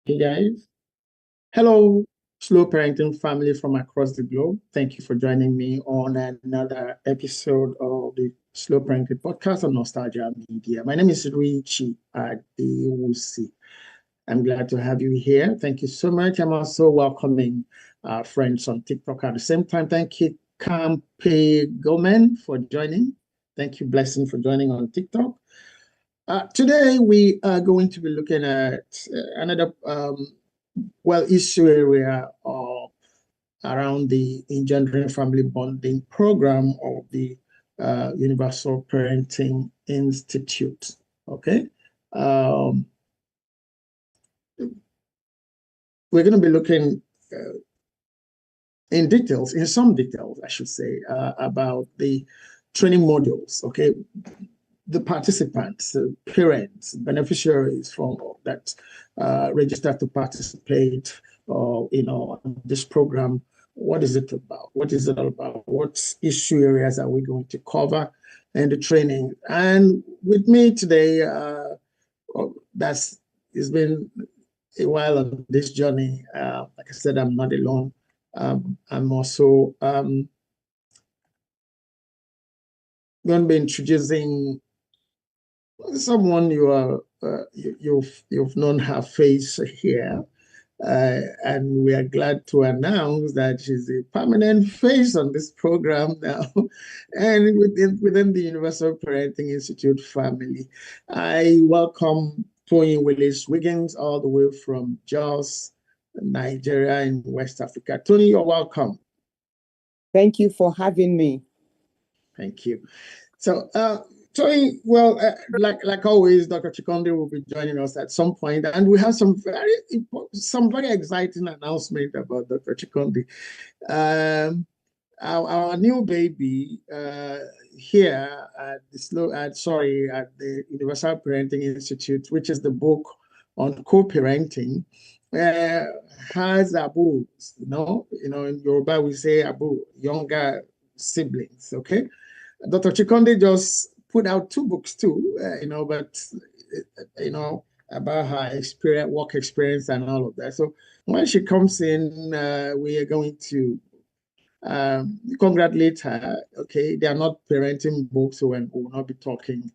Hey guys. Hello, slow parenting family from across the globe. Thank you for joining me on another episode of the Slow Parenting Podcast on Nostalgia Media. My name is Richie Adewusi. I'm glad to have you here. Thank you so much. I'm also welcoming friends on TikTok at the same time. Thank you, Campe Gomen, for joining. Thank you, Blessing, for joining on TikTok. Today, we are going to be looking at another issue area around the Engendering Family Bonding Program of the Universal Parenting Institute. Okay. Um, we're going to be looking in some details, I should say, about the training modules. Okay. The participants, parents, beneficiaries from that register to participate, in this program. What is it about? What is it all about? What issue areas are we going to cover in the training? And with me today, it's been a while on this journey. Like I said, I'm not alone. I'm also going to be introducing someone you've known her face here, and we are glad to announce that she's a permanent face on this program now, and within the Universal Parenting Institute family. I welcome Tony Willis Wiggins all the way from Jos, Nigeria in West Africa. Tony, you're welcome. Thank you for having me. Thank you. So, Tony, like always, Dr. Chikonde will be joining us at some point, and we have some very exciting announcement about Dr. Chikonde. Our new baby here at the Universal Parenting Institute, which is the book on co-parenting, has aburus. In Yoruba we say aburu, younger siblings. Okay. Dr. Chikonde just put out 2 books too, about her experience, work experience, and all of that. So when she comes in, we are going to congratulate her. Okay, they are not parenting books, so we will not be talking,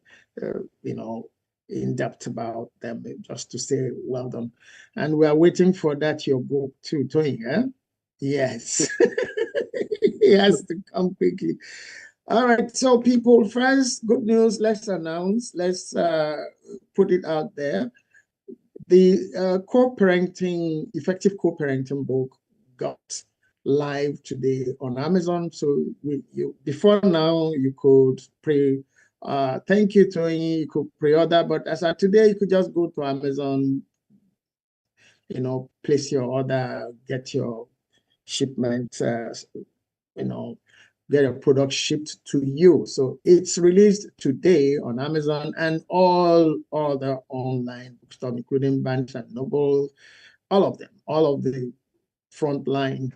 in depth about them. Just to say well done, and we are waiting for that your book too, Tony. Yes, it has to come quickly. All right, so people, first, good news, let's put it out there. The effective co-parenting book got live today on Amazon. So before now, you could thank you, Tony, you could pre-order, but as of today, you could just go to Amazon, place your order, get your shipment, get a product shipped to you. So it's released today on Amazon and all other online bookstores, including Barnes and Noble, all of them, all of the frontline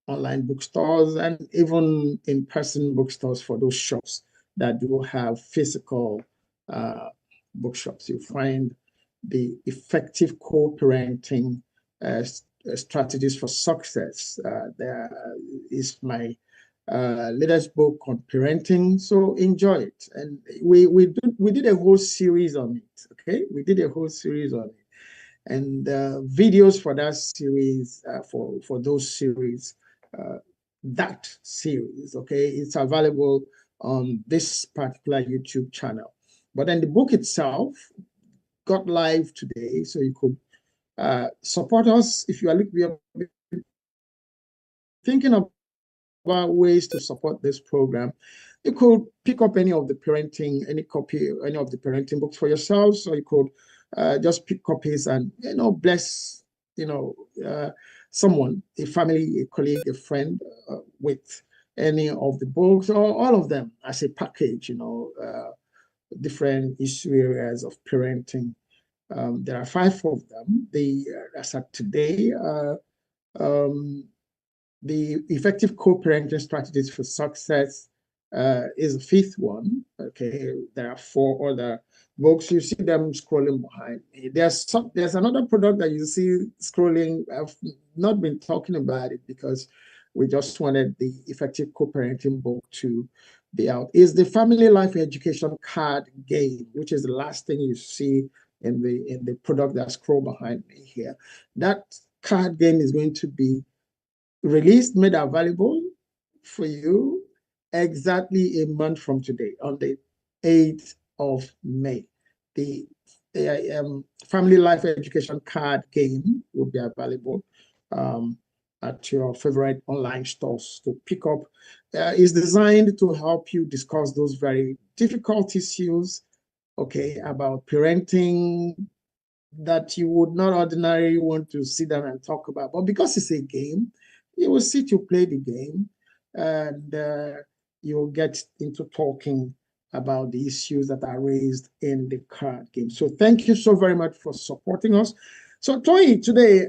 online bookstores, and even in-person bookstores for those shops that do have physical bookshops. You find the effective co-parenting strategies for success. There is my latest book on parenting, so enjoy it. And we did a whole series on it. Okay, we did a whole series on it, and videos for that series, for those series, that series. Okay, it's available on this particular YouTube channel. But then the book itself got live today, so you could support us if you are thinking about ways to support this program. You could pick up any of the parenting books for yourselves, or you could just pick copies and bless someone, a family, a colleague, a friend, with any of the books or all of them as a package. Different issue areas of parenting. There are 5 of them. As of today, the effective co-parenting strategies for success, is the fifth one. Okay, there are four other books. You see them scrolling behind me. There's another product that you see scrolling. I've not been talking about it because we just wanted the effective co-parenting book to be out. Is the Family Life Education card game, which is the last thing you see in the product that scroll behind me here. That card game is going to be released, made available for you exactly a month from today, on the 8th of May. The Family Life Education card game will be available at your favorite online stores to pick up. It's designed to help you discuss those very difficult issues, okay, about parenting that you would not ordinarily want to sit down and talk about. But because it's a game, you will sit to play the game, and you'll get into talking about the issues that are raised in the card game. So thank you so very much for supporting us. So Toyi, today,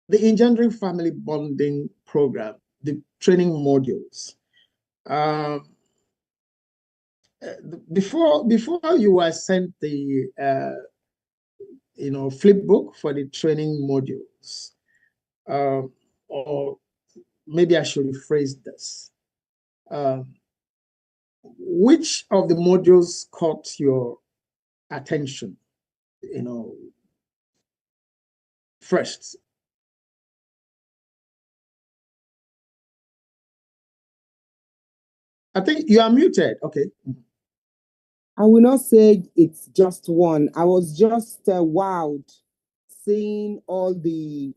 the Engendering Family Bonding Program, the training modules. Before you were sent the flip book for the training modules, or maybe I should rephrase this. Which of the modules caught your attention, first? I think you are muted. Okay. I will not say it's just one. I was just wowed seeing all the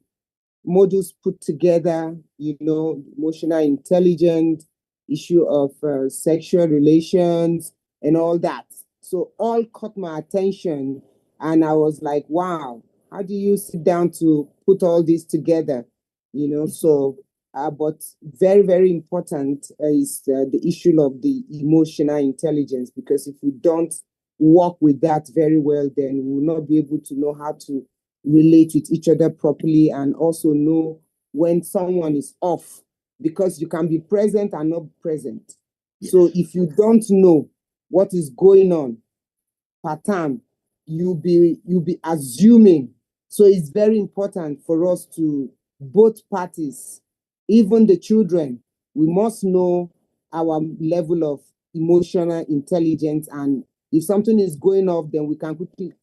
modules put together, emotional intelligence, issue of sexual relations, and all that. So all caught my attention. And I was like, wow, how do you sit down to put all this together? But very, very important is the issue of the emotional intelligence, because if we don't work with that very well, then we will not be able to know how to relate with each other properly, and also know when someone is off, because you can be present and not present. Yes. So if you don't know what is going on per time, you'll be assuming. So it's very important for us to, both parties, even the children, we must know our level of emotional intelligence, and if something is going off, then we can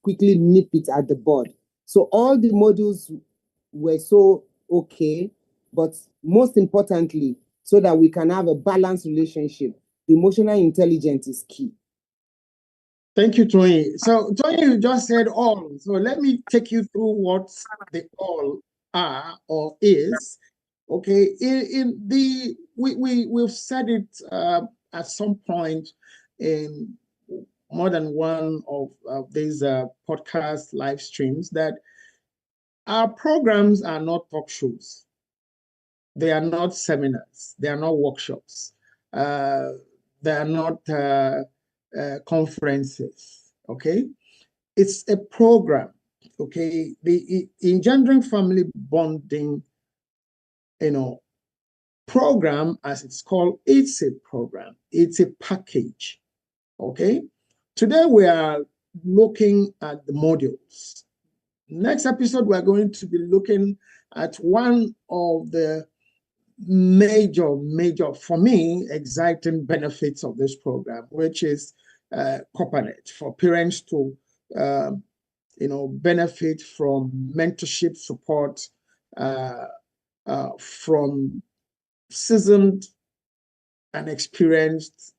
quickly nip it at the bud. So all the modules were so okay, but most importantly, so that we can have a balanced relationship, the emotional intelligence is key. Thank you, Tony. So Tony, you just said all. So let me take you through what the all are or is. Okay, we've said it at some point in more than one of these podcast live streams, that our programs are not talk shows. They are not seminars. They are not workshops. They are not conferences. Okay, it's a program. Okay, the Engendering Family Bonding, program, as it's called, it's a program. It's a package. Okay, today we are looking at the modules. Next episode, we're going to be looking at one of the major, for me, exciting benefits of this program, which is Coppernet, for parents to, benefit from mentorship support from seasoned and experienced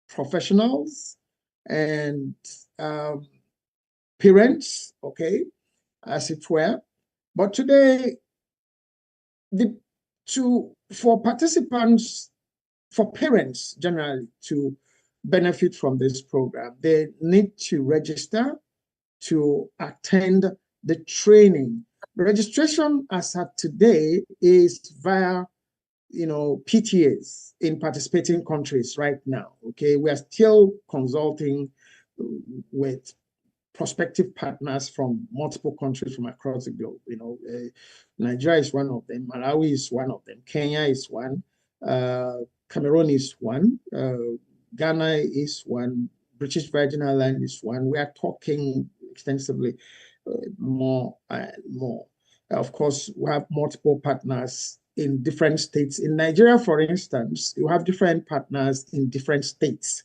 professionals and parents, okay, as it were. But today, for participants, for parents generally to benefit from this program, they need to register to attend the training. Registration as of today is via PTAs in participating countries right now. Okay, we are still consulting with prospective partners from multiple countries from across the globe. Nigeria is one of them, Malawi is one of them, Kenya is one, Cameroon is one, Ghana is one, British Virgin Islands is one. We are talking extensively more and more. Of course, we have multiple partners in different states. In Nigeria, for instance, you have different partners in different states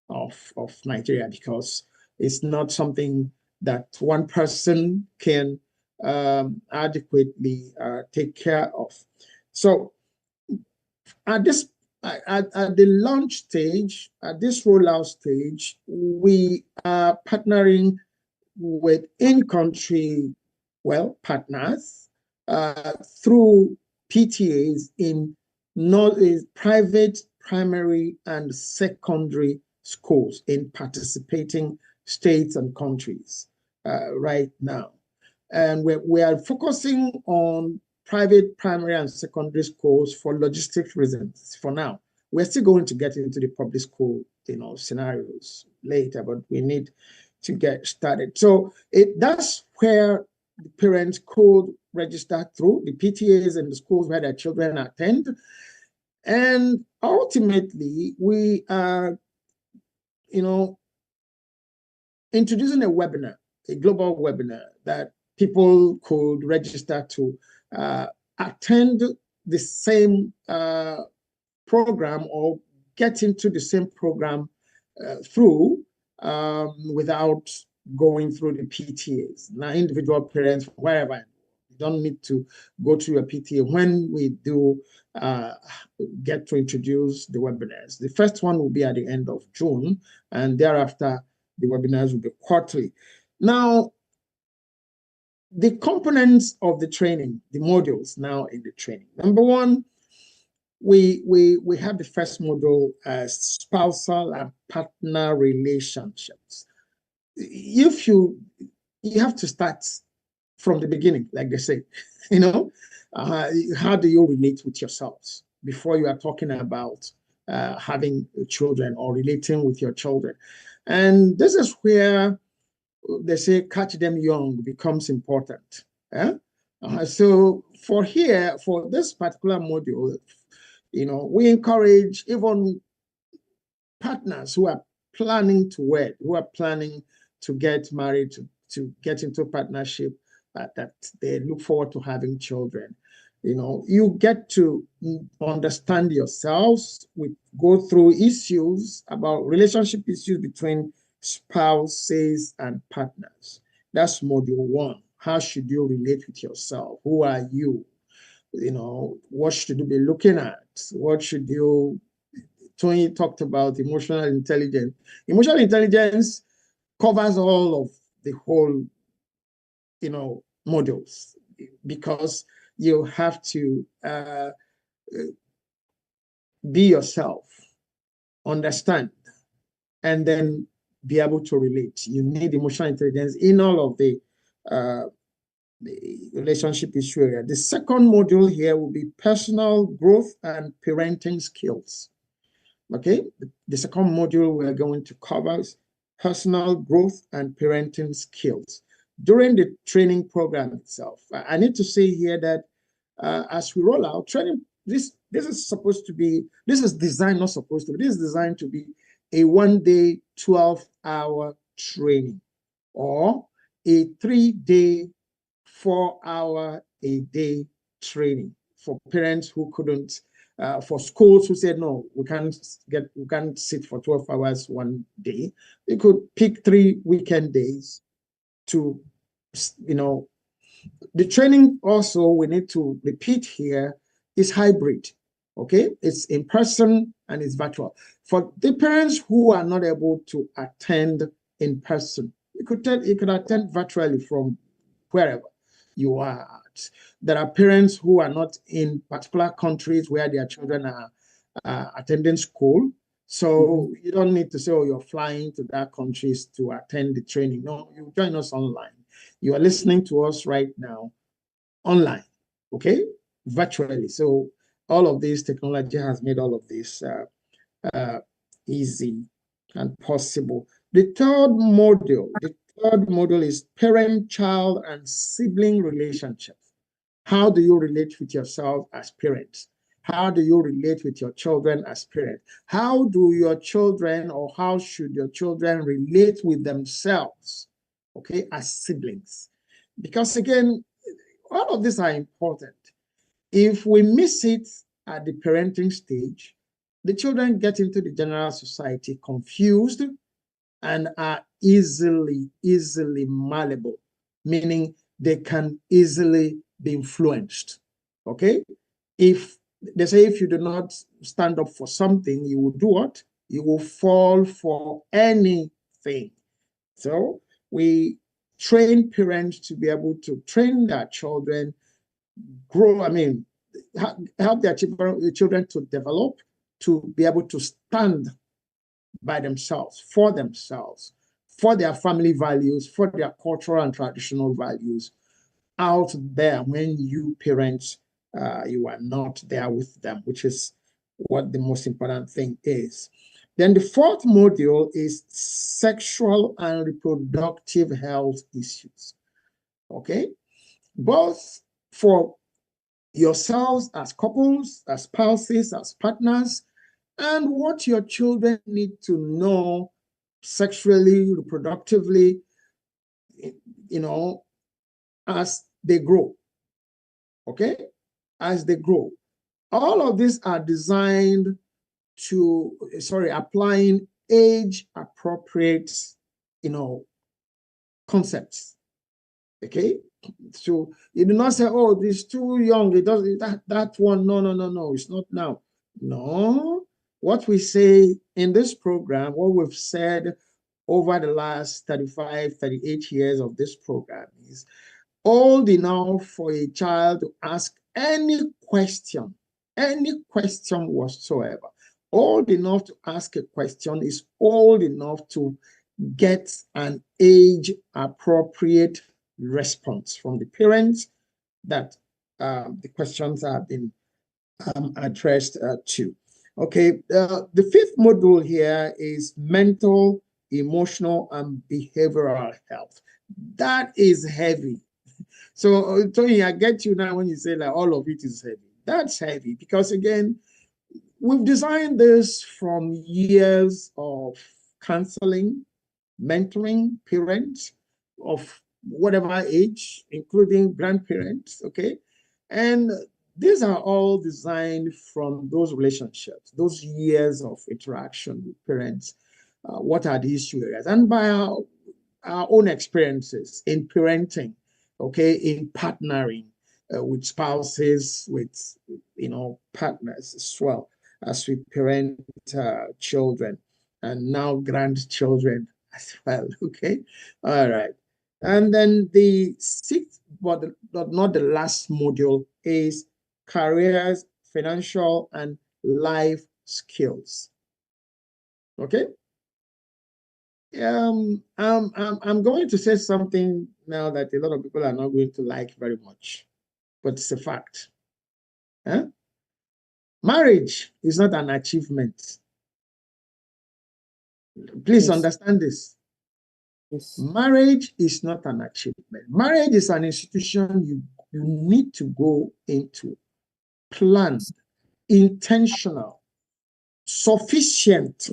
of Nigeria, because it's not something that one person can adequately take care of. So at this at the launch stage, at this rollout stage, we are partnering with in-country, well, partners through PTAs in private primary and secondary schools in participating states and countries right now. And we are focusing on private primary and secondary schools for logistic reasons for now. We're still going to get into the public school, scenarios later, but we need to get started. So that's where the parents could register through the PTAs and the schools where their children attend. And ultimately, we are, introducing a webinar, a global webinar that people could register to attend the same program or get into the same program through without going through the PTAs. Now, individual parents, wherever, you don't need to go to your PTA when we do get to introduce the webinars. The first one will be at the end of June, and thereafter, the webinars will be quarterly. Now, the components of the training, the modules now in the training. Number one, we have the first module as spousal and partner relationships. If you have to start from the beginning, like they say, how do you relate with yourselves before you are talking about having children or relating with your children? And this is where they say catch them young becomes important. So for this particular module, we encourage even partners who are planning to wed, who are planning to get married, to get into partnership, that they look forward to having children. You get to understand yourselves. We go through issues about relationship issues between spouses and partners. That's module one. How should you relate with yourself? Who are you? What should you be looking at? What should you... Tony talked about emotional intelligence. Emotional intelligence covers all of the whole, modules, because you have to be yourself, understand, and then be able to relate. You need emotional intelligence in all of the relationship issue area. The second module here will be personal growth and parenting skills. Okay, the second module we're going to cover is personal growth and parenting skills. During the training program itself, I need to say here that as we roll out training, this is designed, not supposed to be, this is designed to be a 1-day, 12-hour training, or a 3-day, 4-hour-a-day training for parents who couldn't, for schools who said, no, we can't sit for 12 hours one day. You could pick 3 weekend days to, the training also, we need to repeat here, is hybrid. Okay, it's in person and it's virtual. For the parents who are not able to attend in person, you could attend virtually from wherever you are at. There are parents who are not in particular countries where their children are attending school. So you don't need to say, oh, you're flying to that countries to attend the training. No, you join us online. You are listening to us right now online, okay, virtually. So all of this technology has made all of this easy and possible. The third module is parent, child, and sibling relationships. How do you relate with yourself as parents? How do you relate with your children as parents? How do your children, or how should your children relate with themselves, okay, as siblings? Because again, all of these are important. If we miss it at the parenting stage, the children get into the general society confused and are easily malleable, meaning they can easily be influenced. Okay? If they say if you do not stand up for something, you will do what? You will fall for anything. So we train parents to be able to train their children, grow, help their children to develop, to be able to stand by themselves, for their family values, for their cultural and traditional values out there when you parents, you are not there with them, which is what the most important thing is. Then the fourth module is sexual and reproductive health issues. Okay? Both for yourselves as couples, as spouses, as partners, and what your children need to know sexually, reproductively, as they grow. Okay? As they grow. All of these are designed to, applying age-appropriate, concepts. Okay? So you do not say, oh, it's too young. It doesn't, that one, no, it's not now. No. What we say in this program, what we've said over the last 35, 38 years of this program is old enough for a child to ask any question whatsoever. Old enough to ask a question is old enough to get an age-appropriate response from the parents that the questions have been addressed to. Okay, the fifth module here is mental, emotional, and behavioral health. That is heavy. So, Tony, I get you now when you say like all of it is heavy. That's heavy because, again, we've designed this from years of counseling, mentoring parents of whatever age, including grandparents, okay? And these are all designed from those relationships, those years of interaction with parents. What are the issue areas? And by our own experiences in parenting, okay, in partnering with spouses, with, partners as well as we parent children and now grandchildren as well, okay? All right. And then the sixth, but not the last module, is careers, financial, and life skills. Okay? I'm going to say something now that a lot of people are not going to like very much, but it's a fact. Huh? Marriage is not an achievement. Please understand this. Yes. Marriage is not an achievement. Marriage is an institution you need to go into, planned, intentional, sufficient.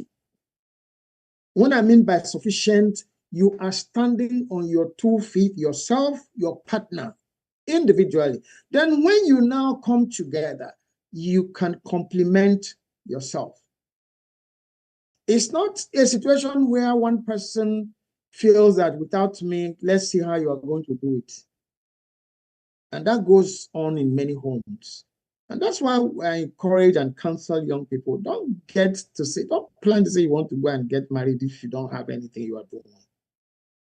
What I mean by sufficient, you are standing on your 2 feet, yourself, your partner, individually. Then when you now come together, you can complement yourself. It's not a situation where one person feels that without me, let's see how you are going to do it. And that goes on in many homes. And that's why I encourage and counsel young people, don't plan to say you want to go and get married if you don't have anything you are doing.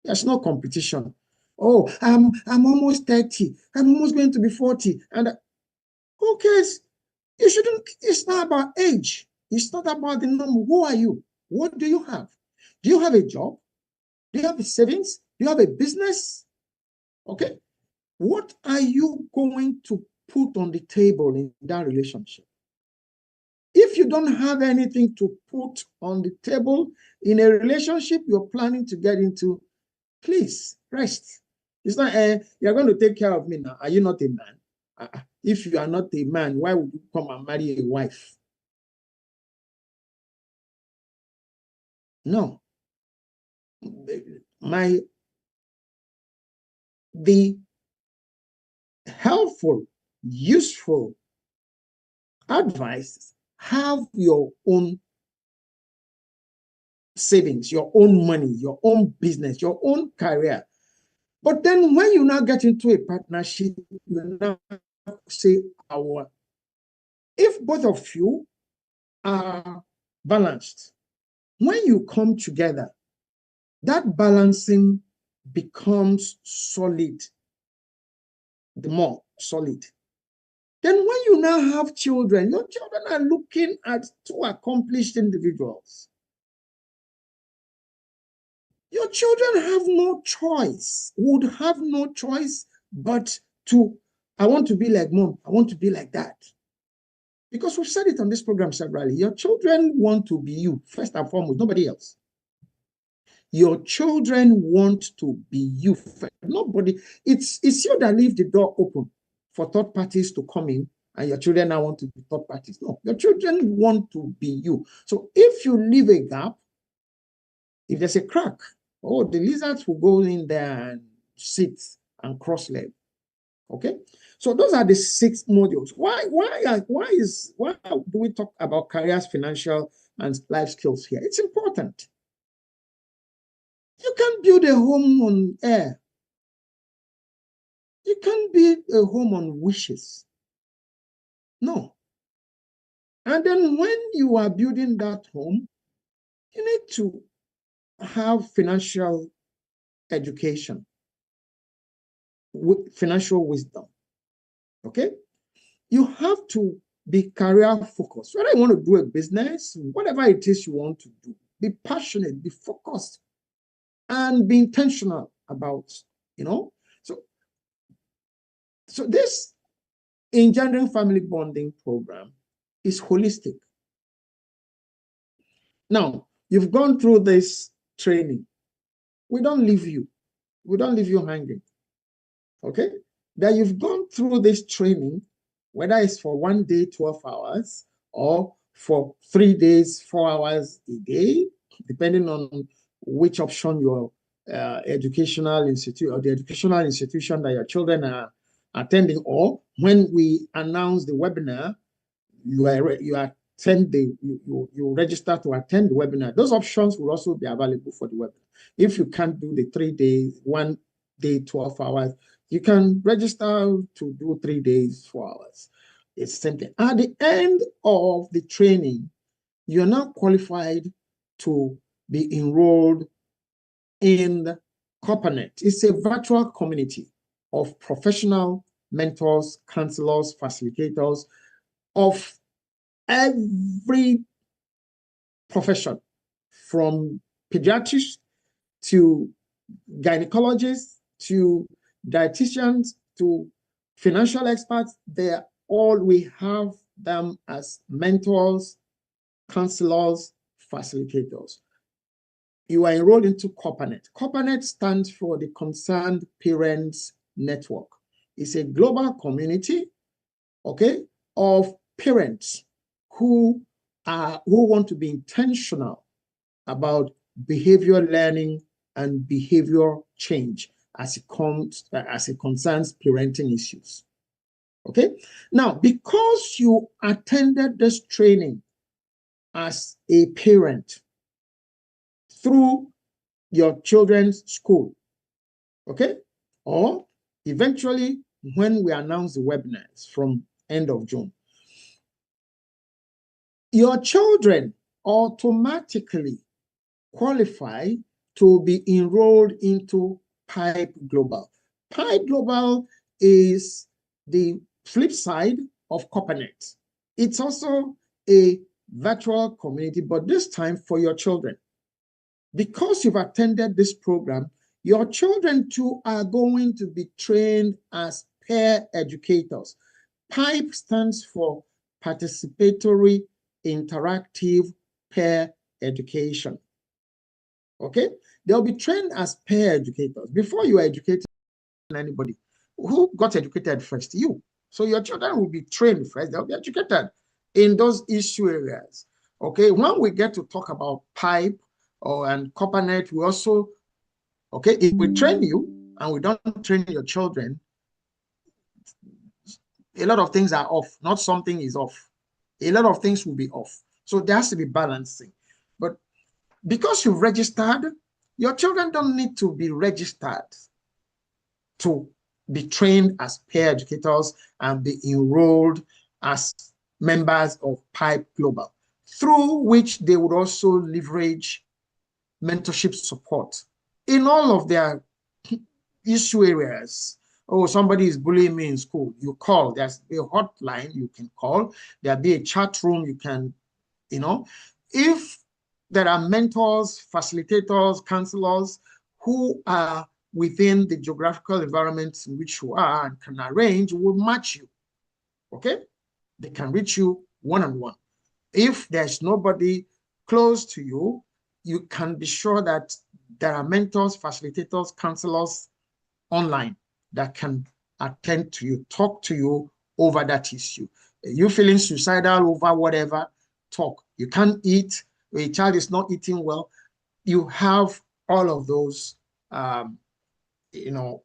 There's no competition. Oh, I'm almost 30. I'm almost going to be 40. And who cares? You shouldn't, it's not about age. It's not about the number. Who are you? What do you have? Do you have a job? Do you have a savings? Do you have a business? Okay. What are you going to put on the table in that relationship? If you don't have anything to put on the table in a relationship you're planning to get into, please rest. It's not, you're going to take care of me now. Are you not a man? If you are not a man, why would you come and marry a wife? No. The helpful, useful advice: have your own savings, your own money, your own business, your own career. But then when you now get into a partnership, you now say, if both of you are balanced, when you come together, that balancing becomes solid, the more solid. Then when you now have children, your children are looking at two accomplished individuals. Your children have no choice, would have no choice but to, I want to be like mom, I want to be like dad. Because we've said it on this program severally, your children want to be you, first and foremost, nobody else. Your children want to be you first. Nobody, it's you that leave the door open for third parties to come in, and your children now want to be third parties. No, your children want to be you. So if you leave a gap, if there's a crack, oh, the lizards will go in there and sit and cross leg. Okay, so those are the 6 modules. Why do we talk about careers, financial, and life skills here? It's important. You can't build a home on air. You can't build a home on wishes. No. And then when you are building that home, you need to have financial education, financial wisdom. Okay? You have to be career focused. Whether you want to do a business, whatever it is you want to do, be passionate, be focused, and be intentional about, So this Engendering Family Bonding Program is holistic. Now, you've gone through this training. We don't leave you. We don't leave you hanging. Okay? That you've gone through this training, whether it's for 1 day, 12 hours, or for 3 days, 4 hours a day, depending on which option your educational institute or the educational institution that your children are attending, or when we announce the webinar, you register to attend the webinar. Those options will also be available for the webinar. If you can't do the 3 days, 1 day, 12 hours, you can register to do 3 days, 4 hours. It's simple. At the end of the training, you're now qualified to be enrolled in the Copanet. It's a virtual community of professional mentors, counselors, facilitators of every profession, from pediatrics to gynecologists to dietitians to financial experts. We have them as mentors, counselors, facilitators. You are enrolled into Copanet. Copanet stands for the Concerned Parents Network. It's a global community, okay, of parents who want to be intentional about behavior learning and behavior change as it concerns parenting issues. Okay, now because you attended this training as a parent through your children's school, okay, or eventually when we announce the webinars from end of June, your children automatically qualify to be enrolled into Pipe Global. Pipe Global is the flip side of Copanet. It's also a virtual community, but this time for your children. Because you've attended this program, your children too are going to be trained as peer educators. PIPE stands for Participatory Interactive Peer Education. Okay? They'll be trained as peer educators. Before you are educating anybody, who got educated first? You. So your children will be trained first, they'll be educated in those issue areas. Okay, when we get to talk about pipe and copper net, we also, okay, if we train you and we don't train your children, a lot of things are off, not something is off. A lot of things will be off. So there has to be balancing. But because you've registered, your children don't need to be registered to be trained as peer educators and be enrolled as members of Pipe Global, through which they would also leverage mentorship support in all of their issue areas. Oh, somebody is bullying me in school. You call. There's a hotline you can call. There'll be a chat room you can, if there are mentors, facilitators, counselors who are within the geographical environment in which you are and can arrange, will match you. Okay? They can reach you one-on-one. If there's nobody close to you, you can be sure that there are mentors, facilitators, counselors online that can attend to you, talk to you over that issue. You feeling suicidal over whatever, talk. You can't eat, a child is not eating well. You have all of those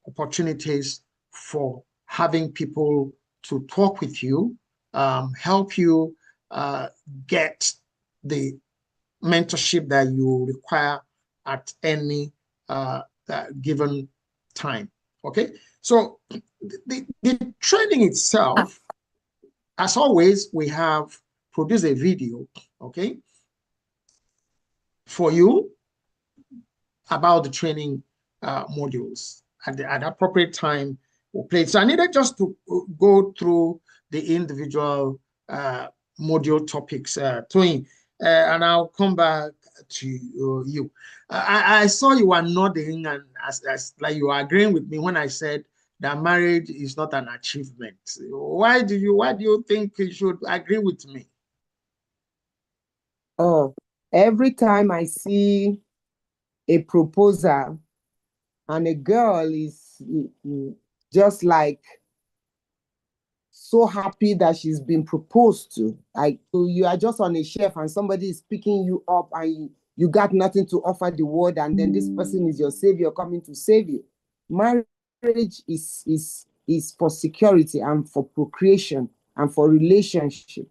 opportunities for having people to talk with you, help you get the mentorship that you require at any given time. Okay, so the training itself, as always, we have produced a video, okay, for you about the training modules. At the appropriate time, we'll play it. So I needed just to go through the individual module topics, Tony, and I'll come back to you. I saw you were nodding and as like you were agreeing with me when I said that marriage is not an achievement. Why do you think you should agree with me? Oh, every time I see a proposal and a girl is just like so happy that she's been proposed to, like you are just on a shelf and somebody is picking you up and you got nothing to offer the world, and then this person is your savior coming to save you. Marriage is for security and for procreation and for relationship.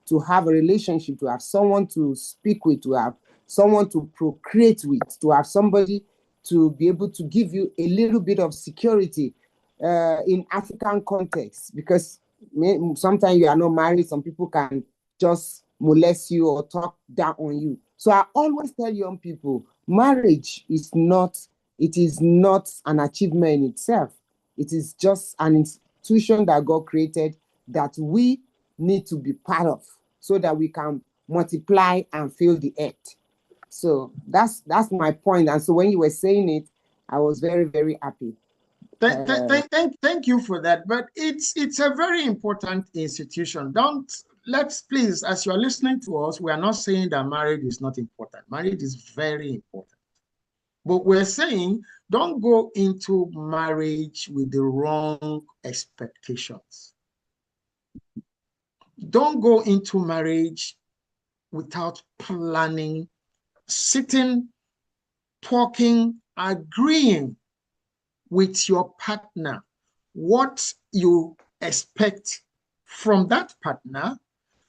To have a relationship, to have someone to speak with, to have someone to procreate with, to have somebody to be able to give you a little bit of security in African context, because sometimes you are not married, some people can just molest you or talk down on you. So I always tell young people, marriage is not an achievement in itself. It is just an institution that God created that we need to be part of so that we can multiply and fill the earth. So that's my point. And so when you were saying it, I was very, very happy. Thank you for that. But it's a very important institution. Let's please, as you're listening to us, we are not saying that marriage is not important. Marriage is very important. But we're saying don't go into marriage with the wrong expectations. Don't go into marriage without planning, sitting, talking, agreeing with your partner what you expect from that partner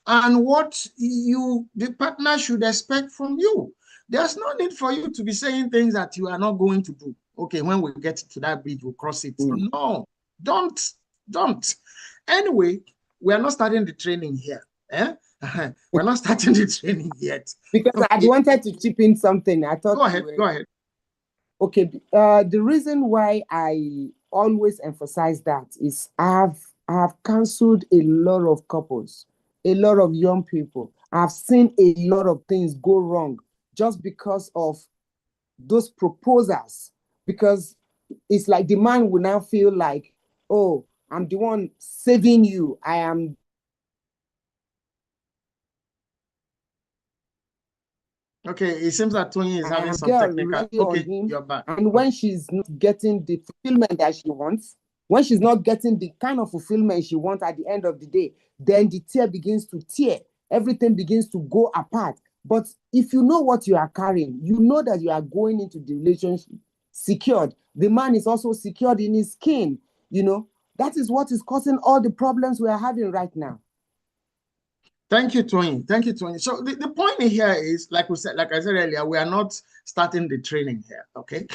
and what the partner should expect from you. There's no need for you to be saying things that you are not going to do. Okay, when we get to that bridge, we'll cross it. No, don't. Anyway, we are not starting the training here. We're not starting the training yet. Because okay. I wanted to chip in something. I thought. Go ahead. Okay, the reason why I always emphasize that is I have counseled a lot of couples, a lot of young people. I've seen a lot of things go wrong just because of those proposals. Because it's like the man will now feel like, oh, I'm the one saving you. I am. Okay, it seems that Tony is having some technical. Okay, you're back. And when she's not getting the fulfillment that she wants, When she's not getting the kind of fulfillment she wants at the end of the day, then the tear begins to tear. Everything begins to go apart. But if you know what you are carrying, you know that you are going into the relationship secured. The man is also secured in his skin. You know, that is what is causing all the problems we are having right now. Thank you, Tony. Thank you, Tony. So the point here is, like I said earlier, we are not starting the training here, okay?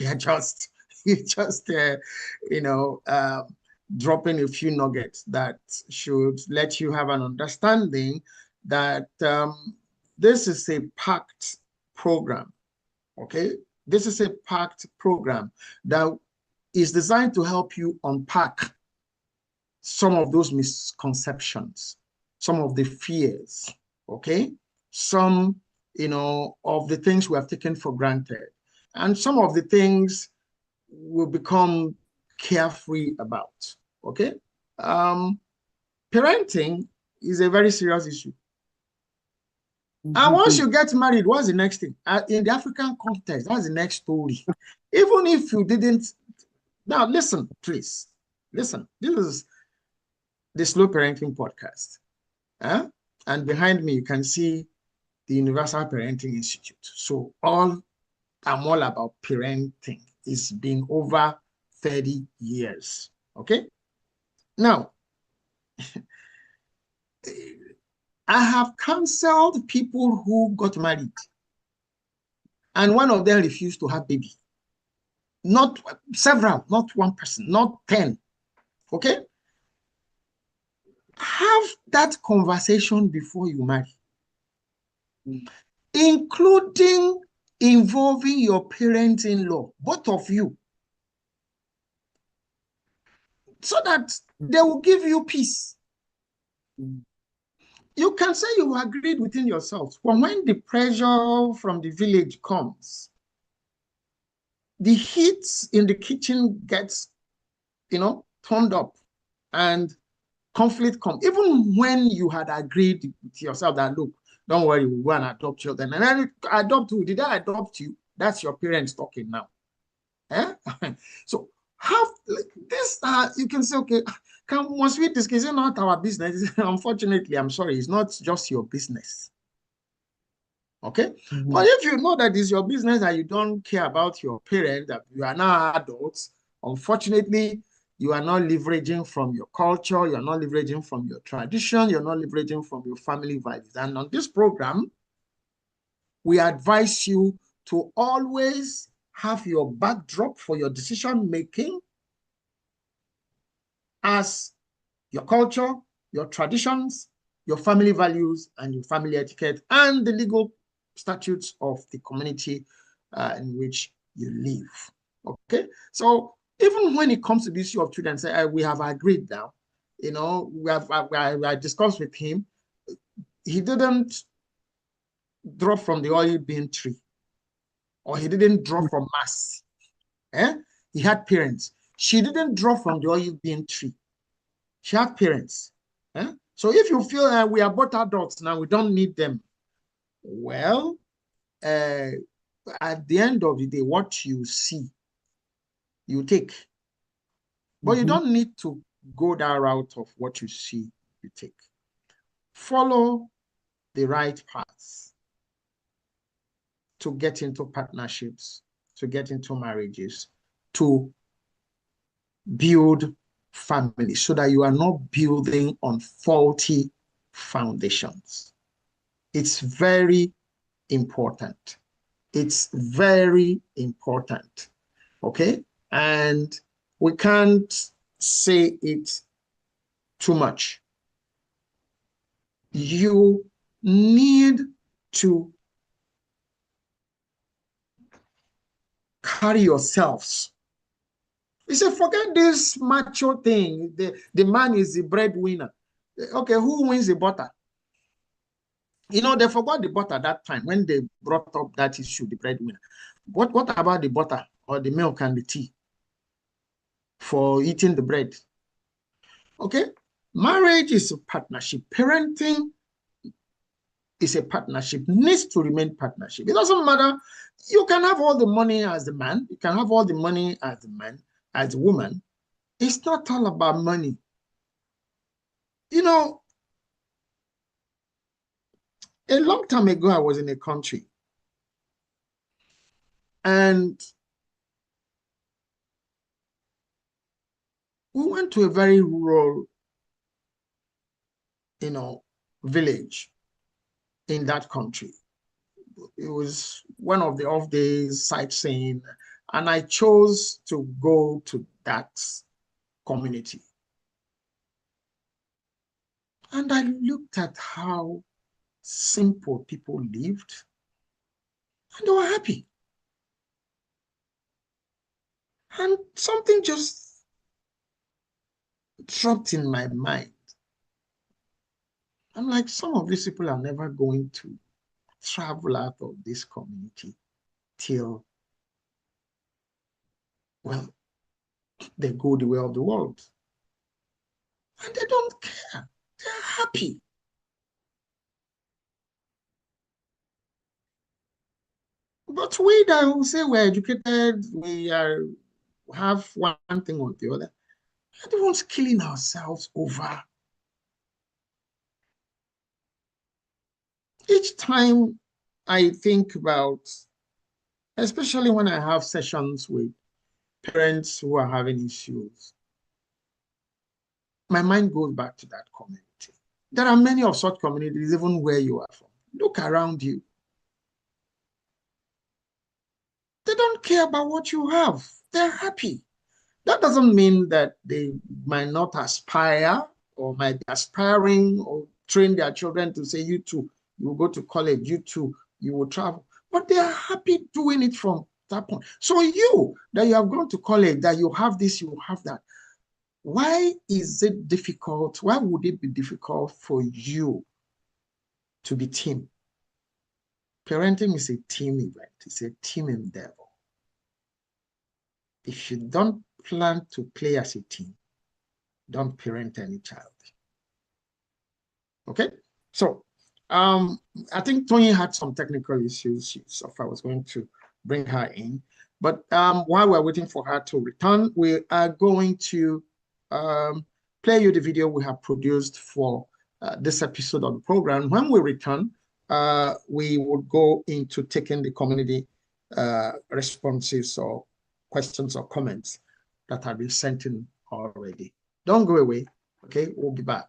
We are just dropping a few nuggets that should let you have an understanding that this is a packed program, okay? This is a packed program that is designed to help you unpack some of those misconceptions, some of the fears, okay? Some, of the things we have taken for granted. And some of the things will become carefree about, okay? Parenting is a very serious issue. And once you get married, what's the next thing? In the African context, that's the next story. Even if you didn't, now listen, please, listen. This is the Slow Parenting Podcast. And behind me, you can see the Universal Parenting Institute. So I'm all about parenting. It's been over 30 years, okay? Now, I have counseled people who got married, and one of them refused to have baby. Not several, not one person, not 10, okay? Have that conversation before you marry, including involving your parents-in-law, both of you, so that they will give you peace. You can say you agreed within yourselves, but when the pressure from the village comes, the heat in the kitchen gets, turned up, and conflict comes. Even when you had agreed with yourself that, look, don't worry, we'll go and adopt children. And then adopt who? Did I adopt you? That's your parents talking now. So have this, you can say, okay, must we discuss it? Not our business. Unfortunately, I'm sorry, it's not just your business. Okay? But if you know that it's your business and you don't care about your parents, that you are now adults, unfortunately, you are not leveraging from your culture, you're not leveraging from your tradition, you're not leveraging from your family values. And on this program, we advise you to always have your backdrop for your decision making as your culture, your traditions, your family values, and your family etiquette, and the legal statutes of the community in which you live. Okay? So even when it comes to the issue of children, say, we have agreed now, I discussed with him, he didn't drop from the oil bean tree, or he didn't drop from Mars. He had parents. She didn't drop from the oil bean tree. She had parents. So if you feel we are both adults now, we don't need them. Well, at the end of the day, what you see, you take. But you don't need to go that route of what you see, you take. Follow the right paths to get into partnerships, to get into marriages, to build family, so that you are not building on faulty foundations. It's very important. It's very important. Okay? And we can't say it too much. You need to carry yourselves. You say, forget this macho thing. The man is the breadwinner. Okay, who wins the butter? They forgot the butter that time when they brought up that issue, the breadwinner. What about the butter or the milk and the tea for eating the bread? Okay, marriage is a partnership. Parenting is a partnership, needs to remain partnership. It doesn't matter. You can have all the money as the man. You can have all the money as the man, as the woman. It's not all about money. You know, a long time ago, I was in a country and we went to a very rural, village in that country. It was one of the off days sightseeing, and I chose to go to that community. And I looked at how simple people lived, and they were happy. And something just dropped in my mind. I'm like, some of these people are never going to travel out of this community till, well, they go the way of the world. And they don't care. They're happy. But we that will say we're educated, we have one thing or the other, everyone's killing ourselves over. Each time I think about, especially when I have sessions with parents who are having issues, my mind goes back to that community. There are many of such communities, even where you are from. Look around you. They don't care about what you have. They're happy. That doesn't mean that they might not aspire or might be aspiring or train their children to say, you too, you will go to college, you too, you will travel. But they are happy doing it from that point. So you, that you have gone to college, that you have this, you have that, why is it difficult? Why would it be difficult for you to be team? Parenting is a team event. It's a team endeavor. If you don't plan to play as a team, don't parent any child. Okay? So, I think Tony had some technical issues, so I was going to bring her in. But while we're waiting for her to return, we are going to play you the video we have produced for this episode of the program. When we return, we would go into taking the community responses or questions or comments that have been sent in already. Don't go away, okay? We'll be back.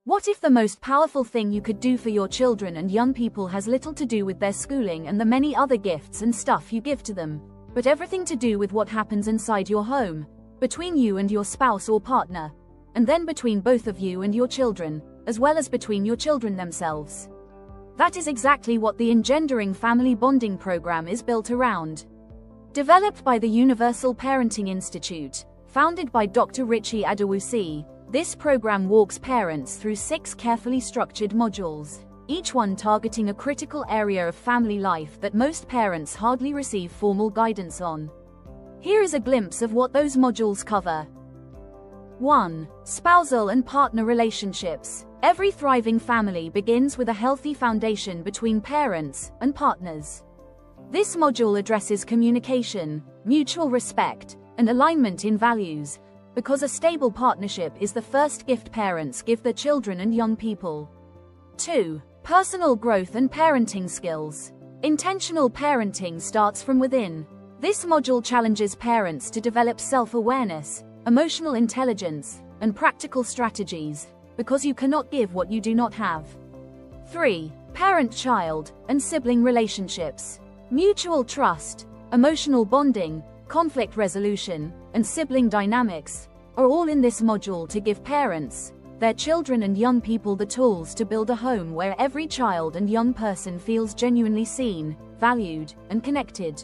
What if the most powerful thing you could do for your children and young people has little to do with their schooling and the many other gifts and stuff you give to them, but everything to do with what happens inside your home, between you and your spouse or partner, and then between both of you and your children, as well as between your children themselves? That is exactly what the Engendering Family Bonding Program is built around. Developed by the Universal Parenting Institute, founded by Dr. Richie Adewusi, this program walks parents through 6 carefully structured modules, each one targeting a critical area of family life that most parents hardly receive formal guidance on. Here is a glimpse of what those modules cover. 1. Spousal and partner relationships. Every thriving family begins with a healthy foundation between parents and partners. This module addresses communication, mutual respect, and alignment in values, because a stable partnership is the first gift parents give their children and young people. 2. Personal growth and parenting skills. Intentional parenting starts from within. This module challenges parents to develop self-awareness, emotional intelligence, and practical strategies, because you cannot give what you do not have. 3. Parent-child and sibling relationships. Mutual trust, emotional bonding, conflict resolution, and sibling dynamics are all in this module to give parents, their children and young people the tools to build a home where every child and young person feels genuinely seen, valued, and connected.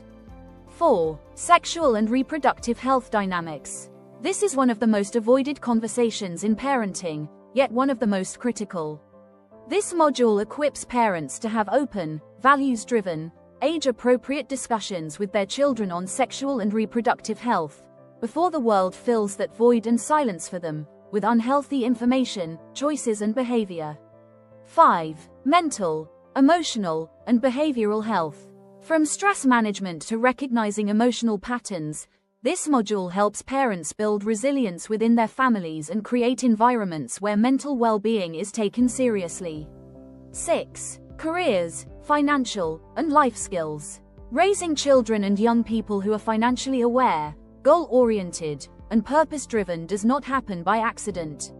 4. Sexual and reproductive health dynamics. This is one of the most avoided conversations in parenting, yet one of the most critical. This module equips parents to have open, values-driven, age-appropriate discussions with their children on sexual and reproductive health, before the world fills that void and silence for them with unhealthy information, choices and behavior. 5. Mental, emotional, and behavioral health. From stress management to recognizing emotional patterns, This module helps parents build resilience within their families and create environments where mental well-being is taken seriously. 6. Careers, financial, and life skills. Raising children and young people who are financially aware, goal-oriented, and purpose-driven does not happen by accident.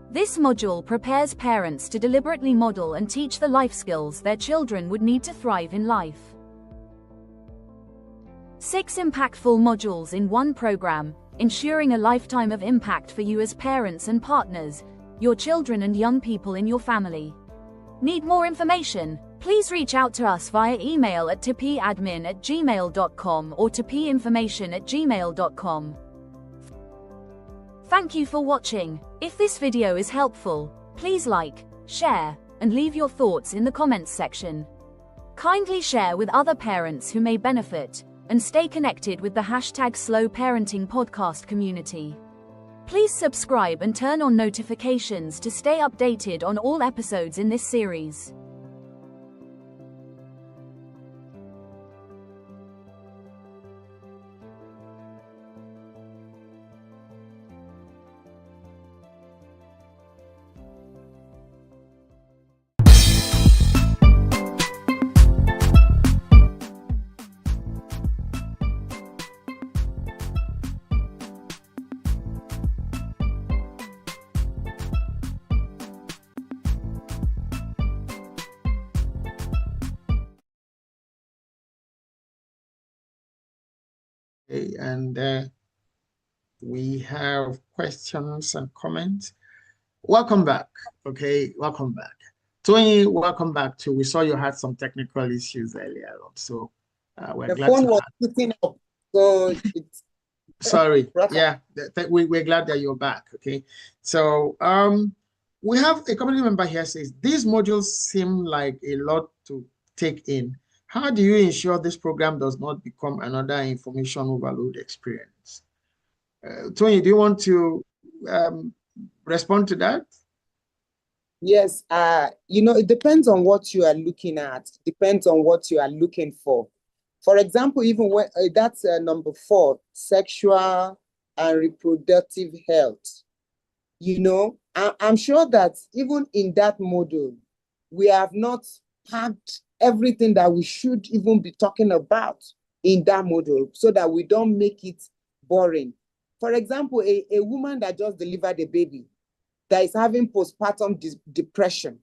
This module prepares parents to deliberately model and teach the life skills their children would need to thrive in life. 6 impactful modules in one program, ensuring a lifetime of impact for you as parents and partners, your children and young people in your family. Need more information? Please reach out to us via email at tpadmin@gmail.com or tpinformation@gmail.com. Thank you for watching. If this video is helpful, please like, share, and leave your thoughts in the comments section. Kindly share with other parents who may benefit, and stay connected with the #SlowParenting podcast community. Please subscribe and turn on notifications to stay updated on all episodes in this series. Okay, and we have questions and comments. Welcome back. Okay, welcome back. Tony, welcome back too. We saw you had some technical issues earlier on, so we're The glad phone to was have. picking up, so it's Sorry. rough. Yeah, we're glad that you're back. Okay, so we have a community member here says these modules seem like a lot to take in. How do you ensure this program does not become another information overload experience? Tony, do you want to respond to that? Yes, it depends on what you are looking at, depends on what you are looking for. For example, even when that's number 4, sexual and reproductive health. I'm sure that even in that module, we have not packed everything that we should even be talking about in that module so that we don't make it boring. For example, a woman that just delivered a baby that is having postpartum depression.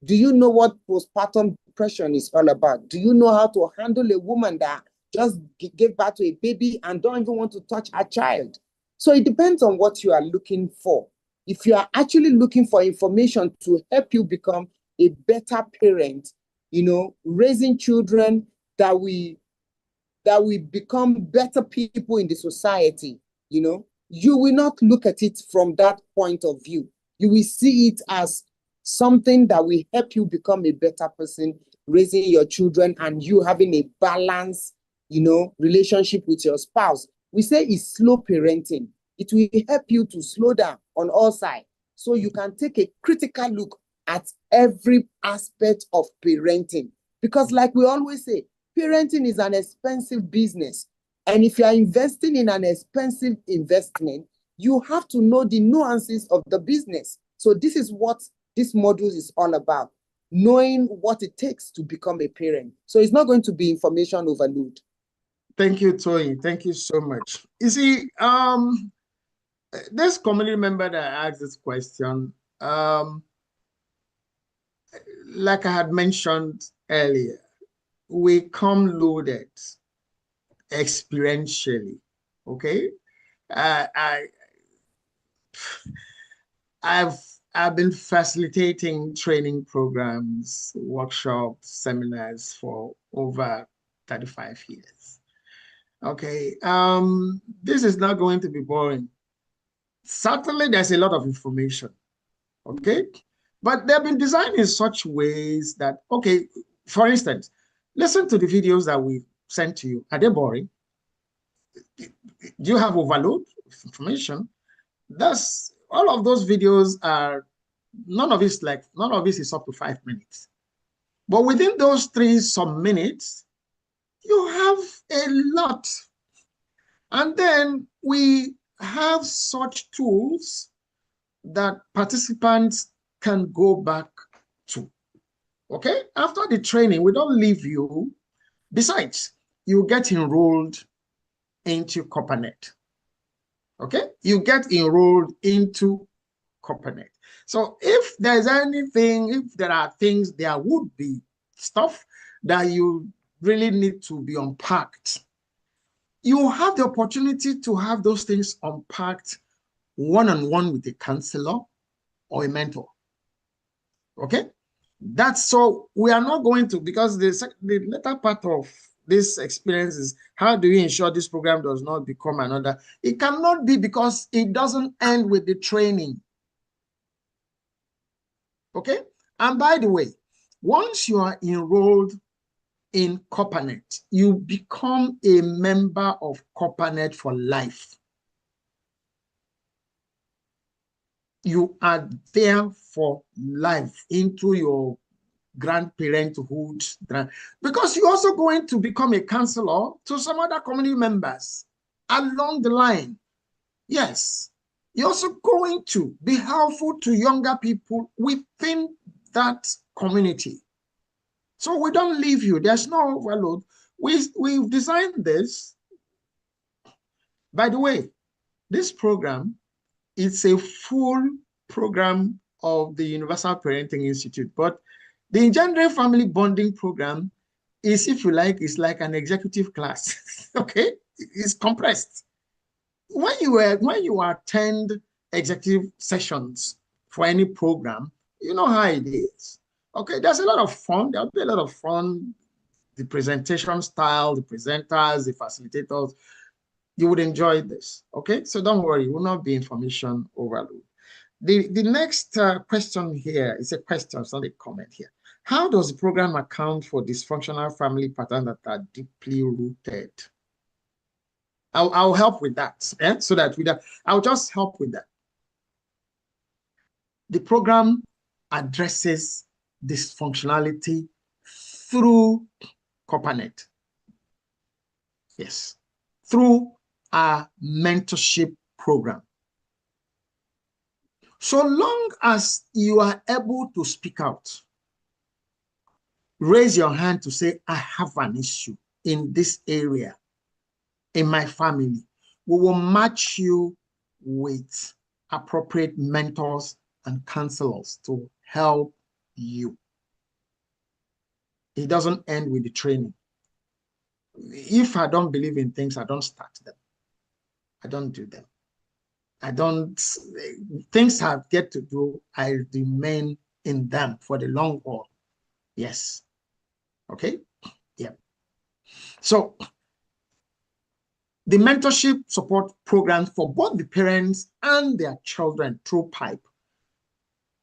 Do you know what postpartum depression is all about? Do you know how to handle a woman that just gave birth to a baby and don't even want to touch her child? So it depends on what you are looking for. If you are actually looking for information to help you become a better parent, raising children that we become better people in the society, you will not look at it from that point of view. You will see it as something that will help you become a better person, raising your children and you having a balanced, relationship with your spouse. We say it's slow parenting. It will help you to slow down on all sides so you can take a critical look at every aspect of parenting. Because like we always say, parenting is an expensive business. And if you are investing in an expensive investment, you have to know the nuances of the business. So this is what this module is all about, knowing what it takes to become a parent. So it's not going to be information overload. Thank you, Tony. Thank you so much. You see, this community member that asked this question, like I had mentioned earlier, we come loaded experientially. Okay, I've been facilitating training programs, workshops, seminars for over 35 years. Okay, this is not going to be boring. Certainly, there's a lot of information. Okay, but they've been designed in such ways that, okay, for instance, listen to the videos that we sent to you. Are they boring? Do you have overload of information? That's all of those videos are, none of it is up to 5 minutes. But within those 3 some minutes, you have a lot And then we have such tools that participants can go back to. Okay, after the training, we don't leave you. Besides, you get enrolled into Coppernet. Okay, you get enrolled into Coppernet. So if there's anything, if there are things, there would be stuff that you really need to be unpacked. You have the opportunity to have those things unpacked one-on-one with a counselor or a mentor. Okay, that's so we are not going to, because the latter part of this experience is how do you ensure this program does not become another? It cannot be, because it doesn't end with the training. Okay, and by the way, once you are enrolled in Coppernet, you become a member of Coppernet for life. You are there for life into your grandparenthood, because you're also going to become a counselor to some other community members along the line. Yes, you're also going to be helpful to younger people within that community. So we don't leave you. There's no overload. We've designed this. By the way, this program, it's a full program of the Universal Parenting Institute, but the Engendering Family Bonding Program is, if you like, it's like an executive class. Okay, it's compressed. When you attend executive sessions for any program, you know how it is. Okay, there's a lot of fun. There'll be a lot of fun. The presentation style, the presenters, the facilitators, you would enjoy this. Okay, so don't worry, it will not be information overload. The next question here is a question, it's not a comment here. How does the program account for dysfunctional family patterns that are deeply rooted? I'll help with that, so that I'll just help with that. The program addresses dysfunctionality through Coppernet. Yes, through our mentorship program. So long as you are able to speak out, raise your hand to say, I have an issue in this area, in my family, we will match you with appropriate mentors and counselors to help you. It doesn't end with the training. If I don't believe in things, I don't start them. I don't do them. Things I get to do, I remain in them for the long haul. Yes. Okay. Yeah. So the mentorship support programs for both the parents and their children through PIPE.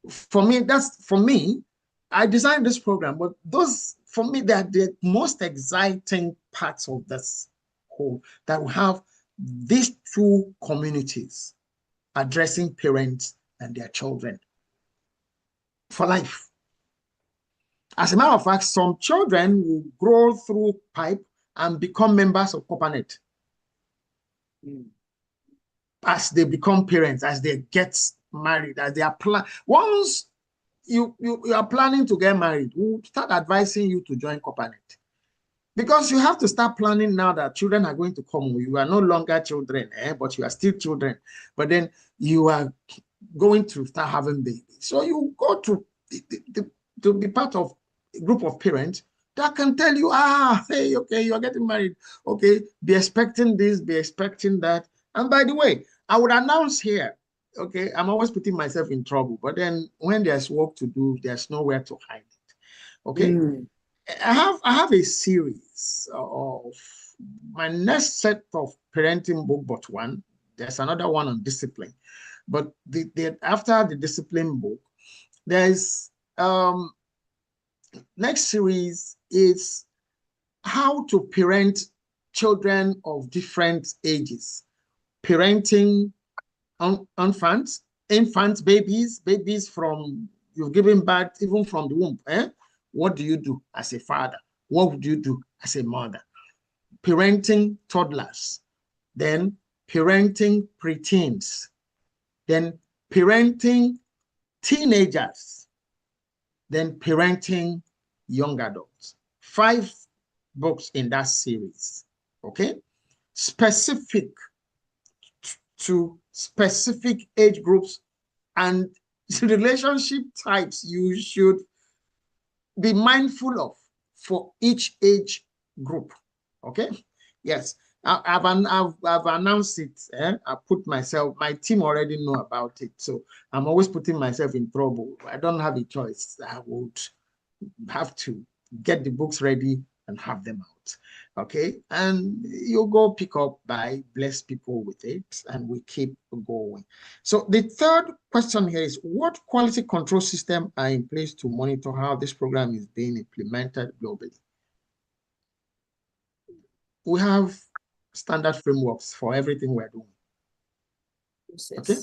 For me, I designed this program, but those, for me, they're the most exciting parts of this whole, that we have these two communities addressing parents and their children for life. As a matter of fact, some children will grow through PIPE and become members of Coppernet. As they become parents, as they get married, as they are once you are planning to get married, we'll start advising you to join Coppernet. Because you have to start planning now that children are going to come. You are no longer children, but you are still children. But then you are going to start having babies. So you go to be part of a group of parents that can tell you, hey, okay, you are getting married. Okay, be expecting this, be expecting that. And by the way, I would announce here, okay, I'm always putting myself in trouble. But then when there's work to do, there's nowhere to hide it. Okay. I have a series of my next set of parenting book, but one. There's another one on discipline. But after the discipline book, there's next series is how to parent children of different ages. Parenting infants, babies from you've given birth, even from the womb. What do you do as a father? What would you do as a mother? Parenting toddlers, then parenting preteens, then parenting teenagers, then parenting young adults. 5 books in that series, okay? Specific to specific age groups and relationship types you should be mindful of for each age group, okay? Yes, I've announced it. I put myself, my team already know about it, so I'm always putting myself in trouble. I don't have a choice. I would have to get the books ready and have them out, okay? And you go pick up by bless people with it, and we keep going. So the third question here is, what quality control system are in place to monitor how this program is being implemented globally? We have standard frameworks for everything we're doing, okay?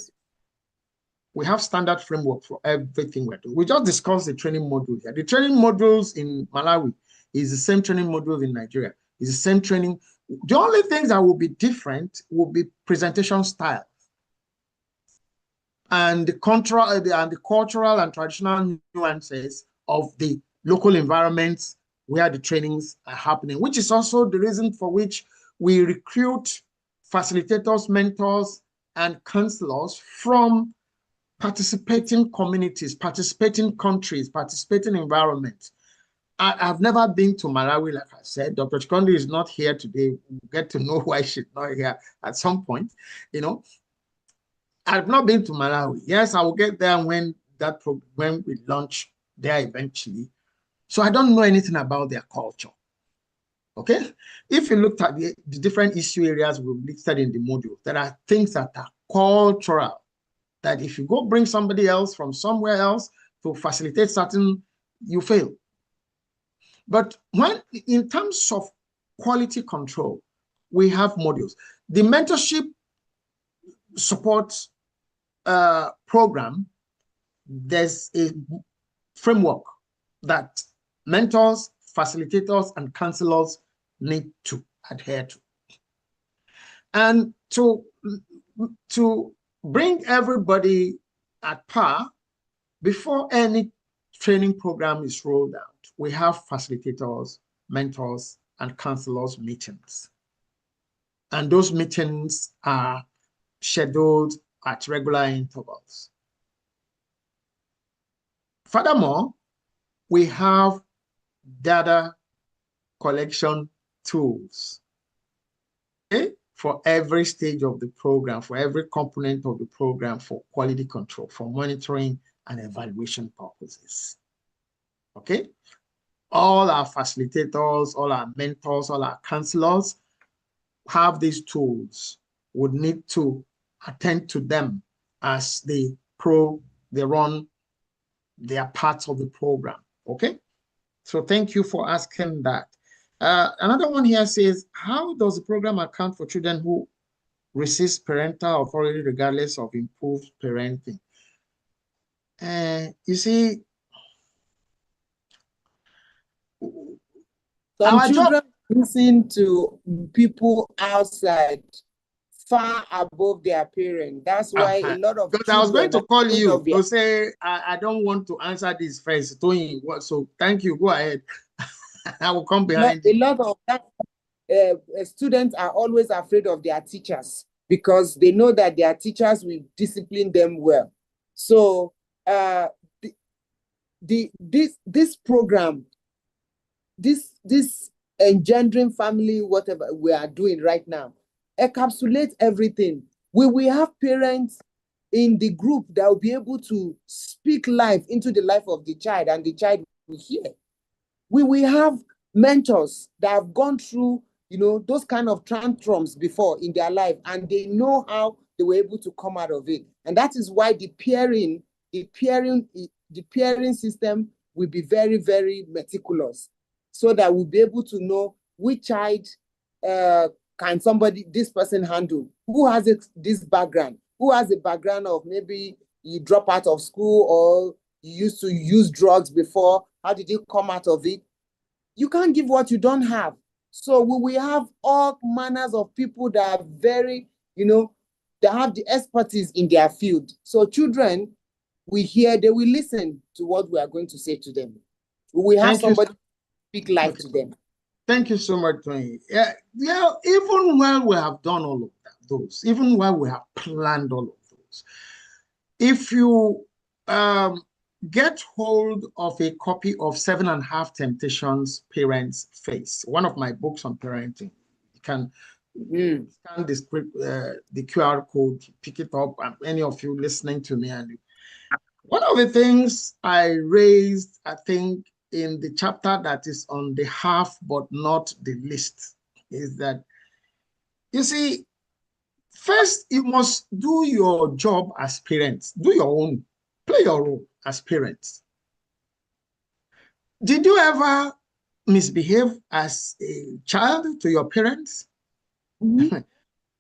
We have standard framework for everything we're doing. We just discussed the training module here. The training modules in Malawi is the same training module in Nigeria. It's the same training. The only things that will be different will be presentation style and the cultural and traditional nuances of the local environments where the trainings are happening, which is also the reason for which we recruit facilitators, mentors, and counselors from participating communities, participating countries, participating environments. I've never been to Malawi, like I said. Dr. Chikondi is not here today. We'll get to know why she's not here at some point. You know, I've not been to Malawi. Yes, I will get there when we launch there eventually. So I don't know anything about their culture. Okay? If you looked at the different issue areas we've listed in the module, there are things that are cultural, that if you go bring somebody else from somewhere else to facilitate certain, you fail. But when, in terms of quality control, we have modules. The mentorship support program, there's a framework that mentors, facilitators, and counselors need to adhere to. And to bring everybody at par, before any training program is rolled out, we have facilitators, mentors, and counselors meetings. And those meetings are scheduled at regular intervals. Furthermore, we have data collection tools, okay, for every stage of the program, for every component of the program, for quality control, for monitoring and evaluation purposes. Okay? All our facilitators, all our mentors, all our counselors have these tools, would need to attend to them as they run their parts of the program. Okay? So thank you for asking that. Another one here says, how does the program account for children who resist parental authority regardless of improved parenting? You see, some children listen to people outside, far above their parents. That's why a lot of because I was going to call you to say, I don't want to answer this first. So thank you. Go ahead. I will come behind you. A lot of that, students are always afraid of their teachers because they know that their teachers will discipline them well. So this program, this engendering family, whatever we are doing right now, encapsulates everything. We will have parents in the group that will be able to speak life into the life of the child, and the child will hear. We will have mentors that have gone through, you know, those kind of tantrums before in their life, and they know how they were able to come out of it. And that is why the pairing system will be very, very meticulous, so that we'll be able to know which child can this person handle, who has this background, who has a background of maybe you drop out of school or you used to use drugs before. How did you come out of it? You can't give what you don't have. So we will have all manners of people that are very, that have the expertise in their field. So children will hear, they will listen to what we are going to say to them. We will have somebody speak life to them. Thank you so much, Tony. Yeah, even while we have done all of those, even while we have planned all of those, if you get hold of a copy of 7.5 Temptations Parents Face, one of my books on parenting, you can scan the QR code, pick it up, and any of you listening to me. And one of the things I raised, I think, in the chapter that is on the half but not the least, is that, you see, first, you must do your job as parents. Do your own, play your role as parents. Did you ever misbehave as a child to your parents? Mm-hmm.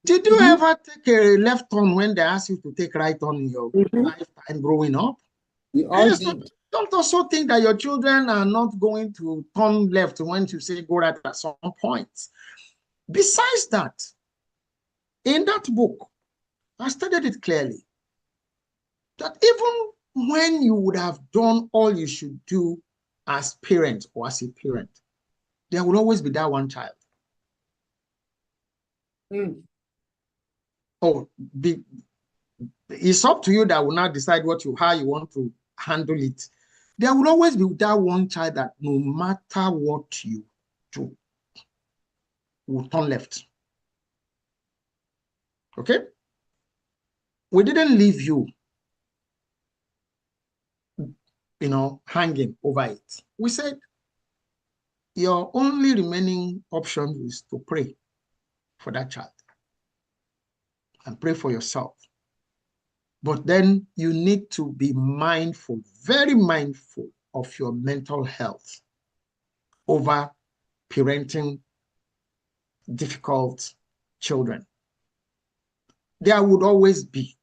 Did you ever take a left turn when they asked you to take right turn in your lifetime growing up? We all did. Don't also think that your children are not going to turn left when you say go right at some point. Besides that, in that book, I stated it clearly that even when you would have done all you should do as parents or as a parent, there will always be that one child. Oh, it's up to you that will not decide how you want to handle it. There will always be that one child that no matter what you do, will turn left. Okay? We didn't leave you, hanging over it. We said your only remaining option is to pray for that child and pray for yourself. But then you need to be mindful, very mindful of your mental health over parenting difficult children. There would always be,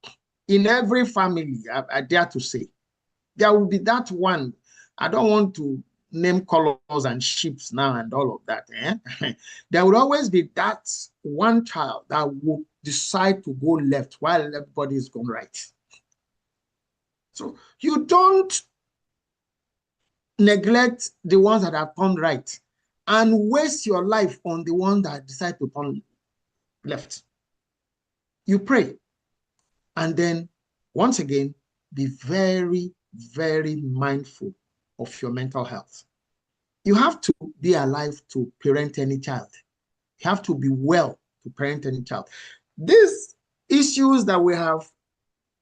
in every family, I dare to say, there will be that one. I don't want to name colors and ships now and all of that. There will always be that one child that will decide to go left while everybody is going right. So you don't neglect the ones that have turned right and waste your life on the ones that decide to turn left. You pray. And then, once again, be very, very mindful of your mental health. You have to be alive to parent any child. You have to be well to parent any child. These issues that we have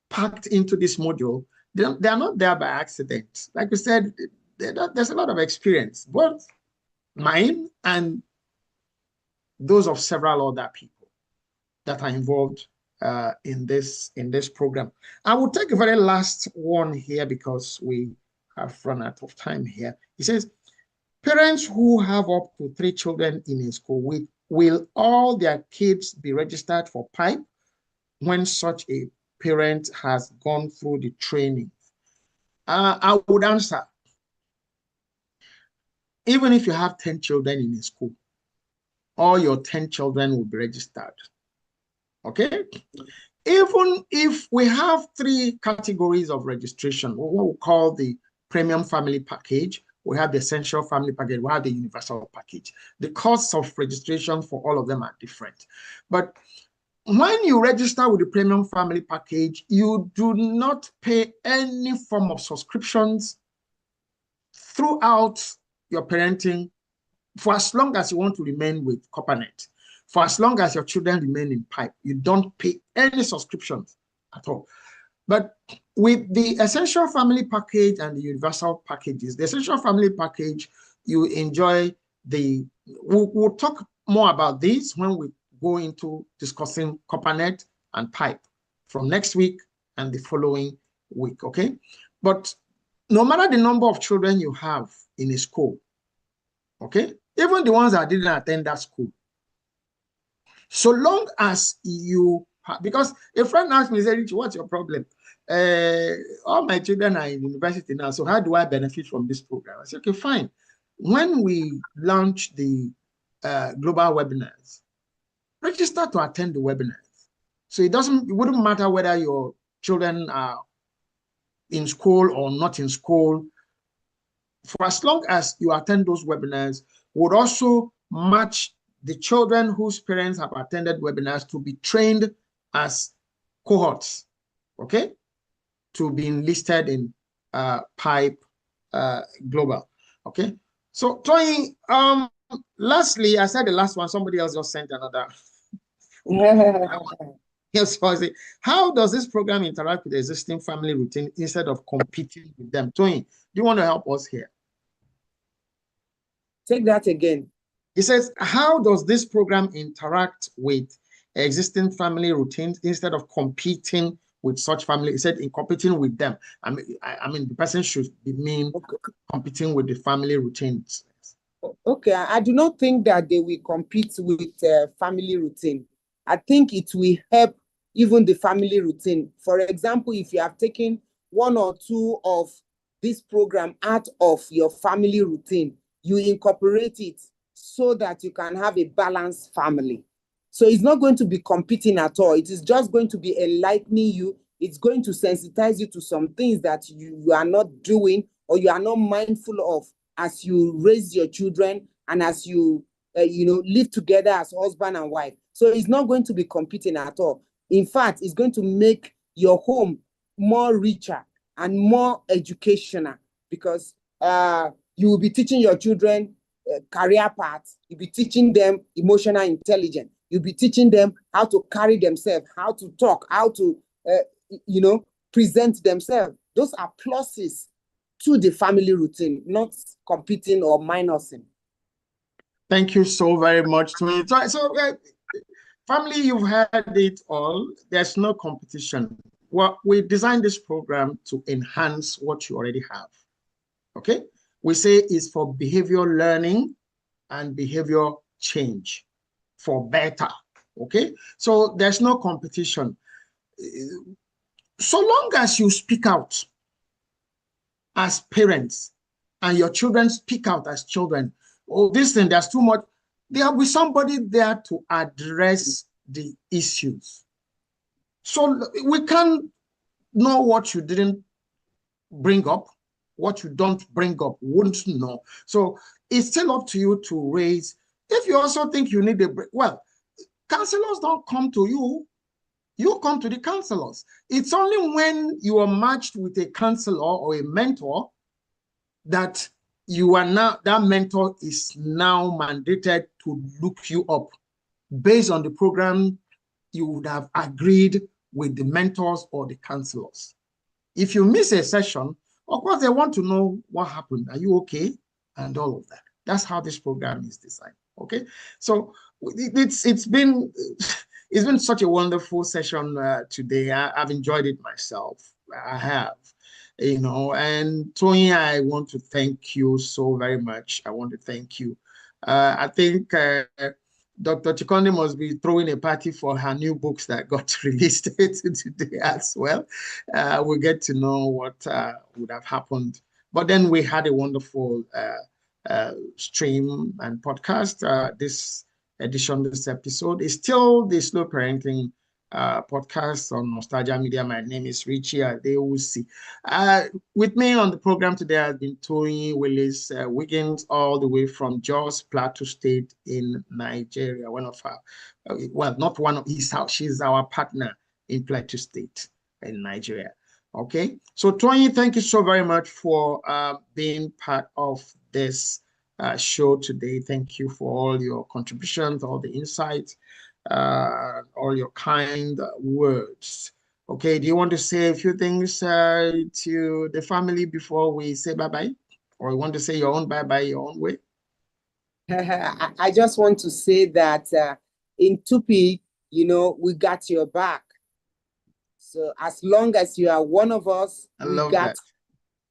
packed into this module, they are not there by accident. Like we said, there's a lot of experience, both mine and those of several other people that are involved in this program. I will take a very last one here because we have run out of time here. He says, parents who have up to 3 children in a school, will all their kids be registered for PIPE when such a parent has gone through the training? I would answer, even if you have 10 children in a school, all your 10 children will be registered. Okay? Even if we have 3 categories of registration, what we call the premium family package, we have the essential family package, we have the universal package. The costs of registration for all of them are different. But when you register with the premium family package, you do not pay any form of subscriptions throughout your parenting for as long as you want to remain with CopperNet. For as long as your children remain in PIPE, you don't pay any subscriptions at all. But with the essential family package and the universal packages, the essential family package, you enjoy we'll talk more about this when we go into discussing CopperNet and PIPE from next week and the following week, okay? But no matter the number of children you have in a school, okay, even the ones that didn't attend that school, so long as you, because a friend asked me, Richie, what's your problem? All my children are in university now, so how do I benefit from this program? I said, okay, fine. When we launch the global webinars. Register to attend the webinars. So it wouldn't matter whether your children are in school or not in school. For as long as you attend those webinars, would also match the children whose parents have attended webinars to be trained as cohorts, okay, to be enlisted in PIPE Global, okay. So Tony, lastly, I said the last one, somebody else just sent another. Yes, how does this program interact with the existing family routine instead of competing with them? Tony, do you want to help us here? Take that again. He says, how does this program interact with existing family routines instead of competing with such family? He said, in competing with them. I mean, the person should be competing with the family routines. Okay, I do not think that they will compete with family routine. I think it will help even the family routine. For example, if you have taken one or two of this program out of your family routine, you incorporate it so that you can have a balanced family. So it's not going to be competing at all. It is just going to be enlightening you. It's going to sensitize you to some things that you are not doing or you are not mindful of as you raise your children and as you live together as husband and wife. So it's not going to be competing at all. In fact, it's going to make your home more richer and more educational because you will be teaching your children career paths. You'll be teaching them emotional intelligence. You'll be teaching them how to carry themselves, how to talk, how to, present themselves. Those are pluses to the family routine, not competing or minusing. Thank you so very much. So family, you've heard it all. There's no competition. Well, we designed this program to enhance what you already have. Okay? We say it's for behavior learning and behavior change for better. Okay? So there's no competition. So long as you speak out as parents and your children speak out as children, oh, this thing, there's too much, there will be somebody there to address the issues. So we can't know what you didn't bring up, what you don't bring up, wouldn't know. So it's still up to you to raise. If you also think you need a break, well, counselors don't come to you. You come to the counselors. It's only when you are matched with a counselor or a mentor that you are now, that mentor is now mandated to look you up based on the program you would have agreed with the mentors or the counselors. If you miss a session, of course, they want to know what happened. Are you okay? And all of that. That's how this program is designed. Okay. So it's been such a wonderful session today. I've enjoyed it myself. I have. And Tony, I want to thank you so very much. I want to thank you. I think Dr. Chikonde must be throwing a party for her new books that got released today as well. We'll get to know what would have happened. But then we had a wonderful stream and podcast. This edition, this episode is still the Slow Parenting podcast on Nostalgia Media. My name is Richie Adewusi. With me on the program today has been Tony Willis Wiggins, all the way from Jos Plateau State in Nigeria. One of our, well, not one of his house. She's our partner in Plateau State in Nigeria. Okay, so Tony, thank you so very much for being part of this show today. Thank you for all your contributions, all the insights. All your kind words. Okay, do you want to say a few things to the family before we say bye-bye? Or you want to say your own bye-bye your own way? I just want to say that in Tupi, we got your back. So as long as you are one of us,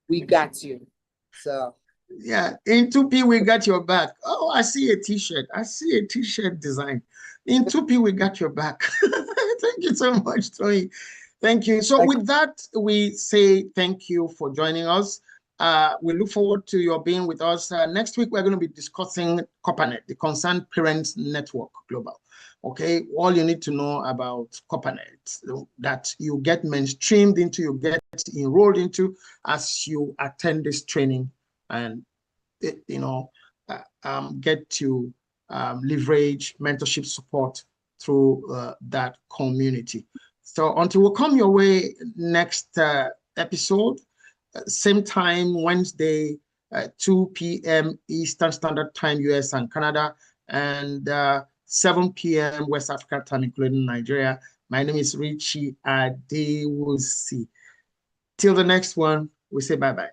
we got you. So yeah, in Tupi, we got your back. Oh, I see a t-shirt. I see a t-shirt design. In Tupi, we got your back. Thank you so much, Tony. Thank you. So with that, we say thank you for joining us. We look forward to your being with us. Next week, we're going to be discussing COPANET, the Concerned Parents Network Global. Okay, all you need to know about COPANET, that you get mainstreamed into, you get enrolled into as you attend this training, and get to leverage mentorship support through that community. So until we come your way next episode, same time, Wednesday, 2 p.m. Eastern Standard Time, US and Canada, and 7 p.m. West African time, including Nigeria. My name is Richie Adewusi. Till the next one, we say bye-bye.